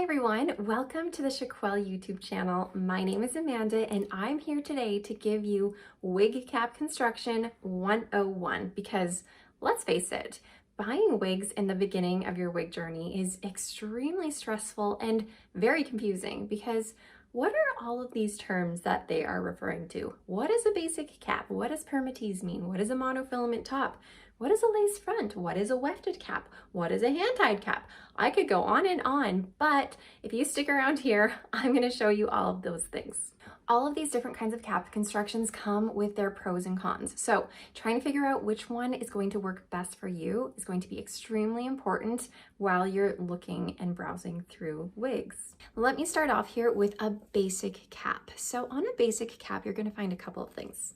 everyone, welcome to the Chiquel YouTube channel. My name is Amanda and I'm here today to give you wig cap construction 101 because let's face it, buying wigs in the beginning of your wig journey is extremely stressful and very confusing because what are all of these terms that they are referring to? What is a basic cap? What does permatease mean? What is a monofilament top? What is a lace front? What is a wefted cap? What is a hand-tied cap? I could go on, but if you stick around here, I'm going to show you all of those things. All of these different kinds of cap constructions come with their pros and cons. So trying to figure out which one is going to work best for you is going to be extremely important while you're looking and browsing through wigs. Let me start off here with a basic cap. So on a basic cap, you're going to find a couple of things.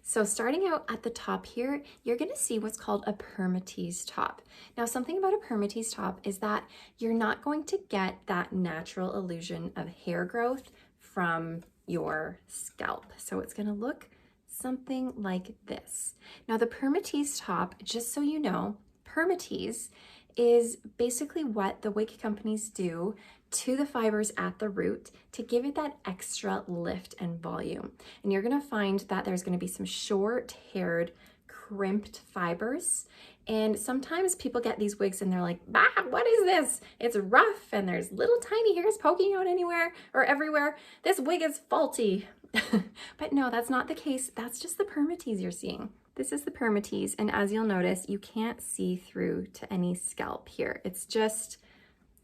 So starting out at the top here, you're going to see what's called a permatease top. Now, something about a permatease top is that you're not going to get that natural illusion of hair growth from your scalp. So it's going to look something like this. Now, the permatease top, just so you know, permatease is basically what the wig companies do to the fibers at the root to give it that extra lift and volume. And you're gonna find that there's gonna be some short-haired, crimped fibers. And sometimes people get these wigs and they're like, bah, what is this? It's rough and there's little tiny hairs poking out anywhere or everywhere. This wig is faulty. But no, that's not the case. That's just the permatease you're seeing. This is the permatease, and as you'll notice, you can't see through to any scalp here. It's just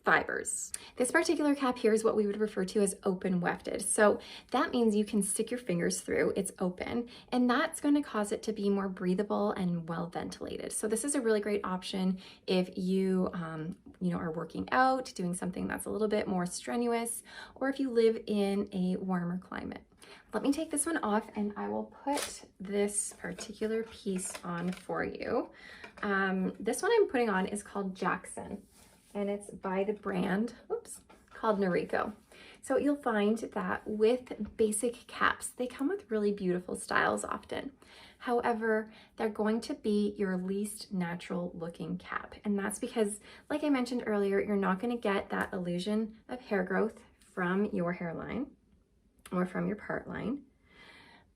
fibers. This particular cap here is what we would refer to as open wefted. So that means you can stick your fingers through, it's open, and that's going to cause it to be more breathable and well ventilated. So this is a really great option if you are working out, doing something that's a little bit more strenuous, or if you live in a warmer climate. Let me take this one off and I will put this particular piece on for you. This one I'm putting on is called Jackson and it's by the brand, called Noriko. So you'll find that with basic caps, they come with really beautiful styles often. However, they're going to be your least natural looking cap. And that's because, like I mentioned earlier, you're not going to get that illusion of hair growth from your hairline or from your part line.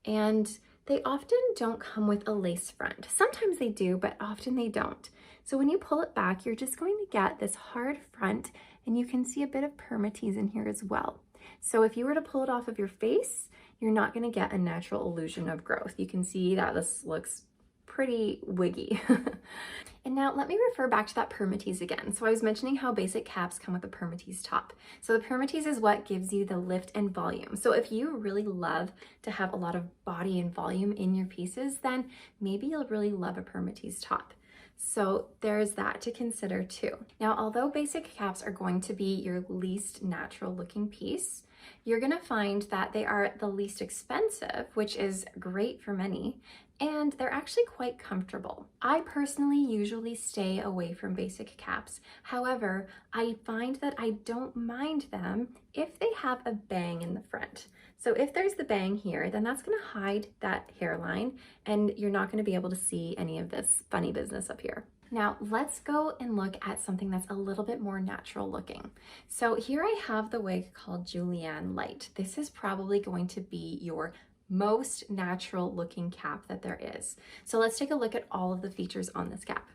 And they often don't come with a lace front. Sometimes they do, but often they don't. So when you pull it back, you're just going to get this hard front, and you can see a bit of permatease in here as well. So if you were to pull it off of your face, you're not going to get a natural illusion of growth. You can see that this looks pretty wiggy. And now let me refer back to that permatease again. So I was mentioning how basic caps come with a permatease top. So the permatease is what gives you the lift and volume. So if you really love to have a lot of body and volume in your pieces, then maybe you'll really love a permatease top. So there's that to consider too. Now, although basic caps are going to be your least natural looking piece, you're gonna find that they are the least expensive, which is great for many, and they're actually quite comfortable. I personally usually stay away from basic caps. However, I find that I don't mind them if they have a bang in the front. So if there's the bang here, then that's gonna hide that hairline and you're not gonna be able to see any of this funny business up here. Now let's go and look at something that's a little bit more natural looking. So here I have the wig called Julienne Light. This is probably going to be your most natural looking cap that there is. So let's take a look at all of the features on this cap.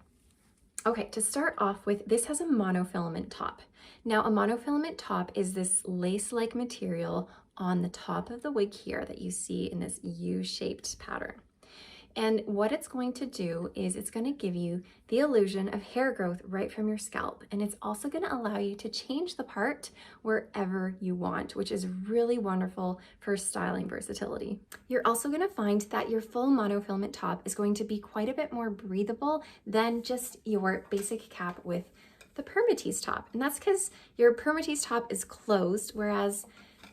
Okay, to start off with, this has a monofilament top. Now a monofilament top is this lace-like material on the top of the wig here that you see in this U-shaped pattern. And what it's going to do is it's going to give you the illusion of hair growth right from your scalp. And it's also going to allow you to change the part wherever you want, which is really wonderful for styling versatility. You're also going to find that your full monofilament top is going to be quite a bit more breathable than just your basic cap with the permatease top. And that's because your permatease top is closed, whereas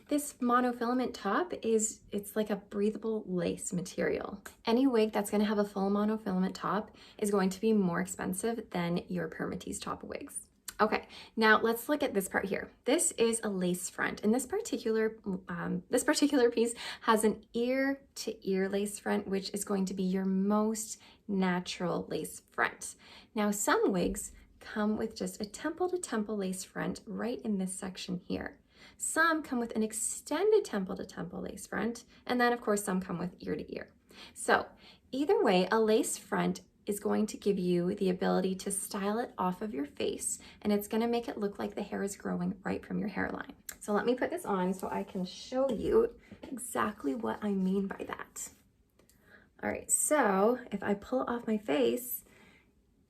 this monofilament top it's like a breathable lace material. Any wig that's going to have a full monofilament top is going to be more expensive than your permatease top wigs. Okay, now let's look at this part here. This is a lace front, and this particular piece has an ear to ear lace front, which is going to be your most natural lace front. Now some wigs come with just a temple to temple lace front right in this section here. Some come with an extended temple to temple lace front, and then of course some come with ear to ear. So either way, a lace front is going to give you the ability to style it off of your face, and it's going to make it look like the hair is growing right from your hairline. So let me put this on so I can show you exactly what I mean by that. All right, so if I pull it off my face,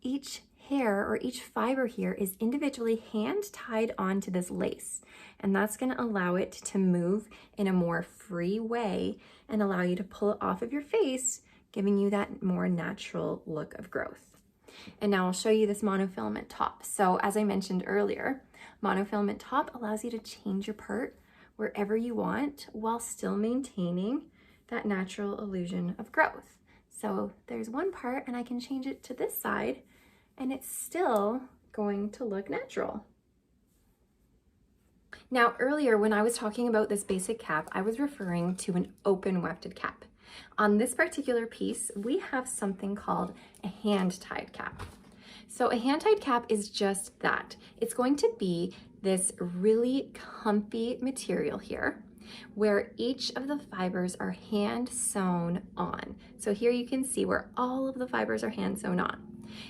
each hair or each fiber here is individually hand tied onto this lace, and that's going to allow it to move in a more free way and allow you to pull it off of your face, giving you that more natural look of growth. And now I'll show you this monofilament top. So as I mentioned earlier, monofilament top allows you to change your part wherever you want while still maintaining that natural illusion of growth. So there's one part and I can change it to this side and it's still going to look natural. Now earlier when I was talking about this basic cap, I was referring to an open wefted cap. On this particular piece, we have something called a hand-tied cap. So a hand-tied cap is just that. It's going to be this really comfy material here where each of the fibers are hand sewn on. So here you can see where all of the fibers are hand sewn on.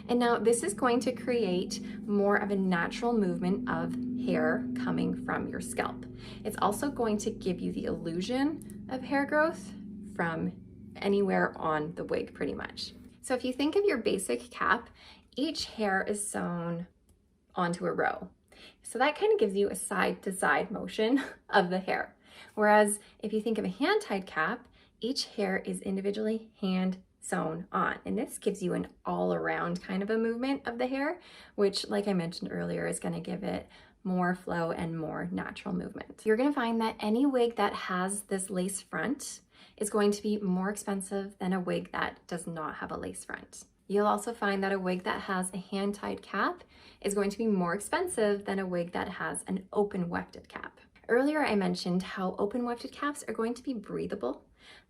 And now this is going to create more of a natural movement of hair coming from your scalp. It's also going to give you the illusion of hair growth from anywhere on the wig pretty much. So if you think of your basic cap, each hair is sewn onto a row. So that kind of gives you a side to side motion of the hair. Whereas if you think of a hand-tied cap, each hair is individually hand sewn on. And this gives you an all around kind of a movement of the hair, which like I mentioned earlier is going to give it more flow and more natural movement. You're going to find that any wig that has this lace front is going to be more expensive than a wig that does not have a lace front. You'll also find that a wig that has a hand-tied cap is going to be more expensive than a wig that has an open wefted cap. Earlier I mentioned how open wefted caps are going to be breathable.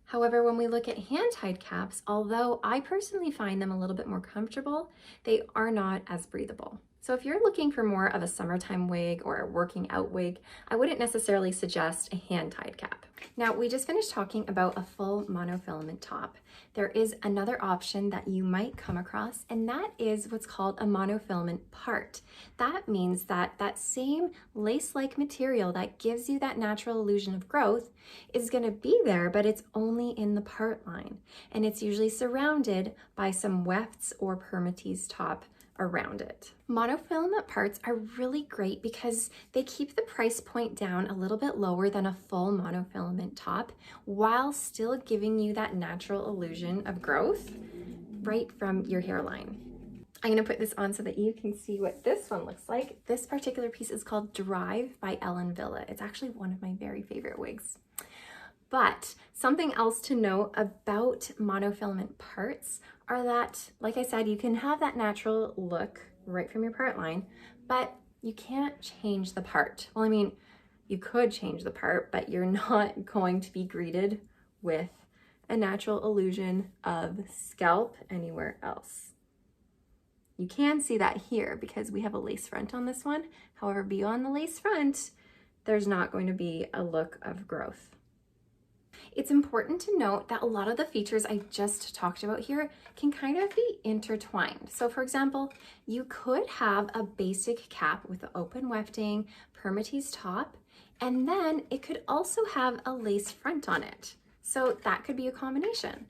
However, when we look at hand-tied caps, although I personally find them a little bit more comfortable, they are not as breathable. So if you're looking for more of a summertime wig or a working out wig, I wouldn't necessarily suggest a hand-tied cap. Now, we just finished talking about a full monofilament top. There is another option that you might come across, and that is what's called a monofilament part. That means that that same lace-like material that gives you that natural illusion of growth is going to be there, but it's only in the part line. And it's usually surrounded by some wefts or permatease top around it. Monofilament parts are really great because they keep the price point down a little bit lower than a full monofilament top while still giving you that natural illusion of growth right from your hairline. I'm going to put this on so that you can see what this one looks like. This particular piece is called Drive by Ellen Villa. It's actually one of my very favorite wigs. But something else to know about monofilament parts are that, like I said, you can have that natural look right from your part line, but you can't change the part. Well, I mean, you could change the part, but you're not going to be greeted with a natural illusion of scalp anywhere else. You can see that here because we have a lace front on this one. However, beyond the lace front, there's not going to be a look of growth. It's important to note that a lot of the features I just talked about here can kind of be intertwined. So for example, you could have a basic cap with the open wefting, permatease top, and then it could also have a lace front on it. So that could be a combination.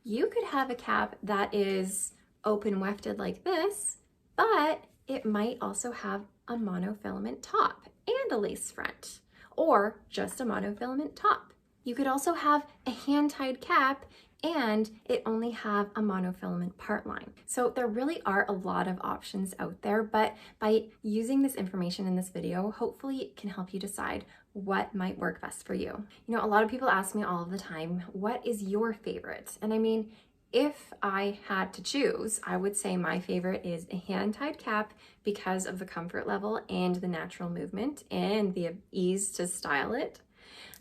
You could have a cap that is open wefted like this, but it might also have a monofilament top and a lace front, or just a monofilament top. You could also have a hand-tied cap and it only have a monofilament part line. So there really are a lot of options out there, but by using this information in this video, hopefully it can help you decide what might work best for you. You know, a lot of people ask me all of the time, what is your favorite? And I mean, if I had to choose, I would say my favorite is a hand-tied cap because of the comfort level and the natural movement and the ease to style it,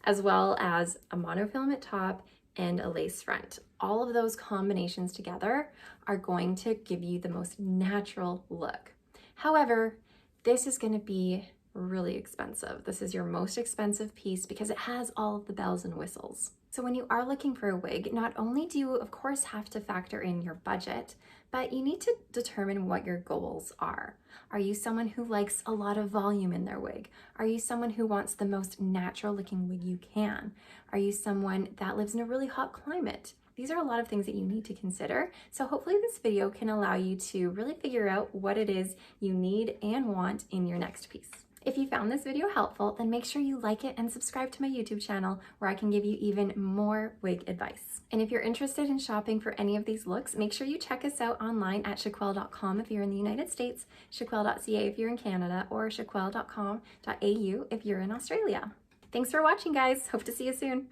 as well as a monofilament top and a lace front. All of those combinations together are going to give you the most natural look. However, this is going to be really expensive. This is your most expensive piece because it has all of the bells and whistles. So when you are looking for a wig, not only do you of course have to factor in your budget, but you need to determine what your goals are. Are you someone who likes a lot of volume in their wig? Are you someone who wants the most natural looking wig you can? Are you someone that lives in a really hot climate? These are a lot of things that you need to consider. So hopefully this video can allow you to really figure out what it is you need and want in your next piece. If you found this video helpful, then make sure you like it and subscribe to my YouTube channel where I can give you even more wig advice. And if you're interested in shopping for any of these looks, make sure you check us out online at chiquel.com if you're in the United States, chiquel.ca if you're in Canada, or chiquel.com.au if you're in Australia. Thanks for watching, guys. Hope to see you soon.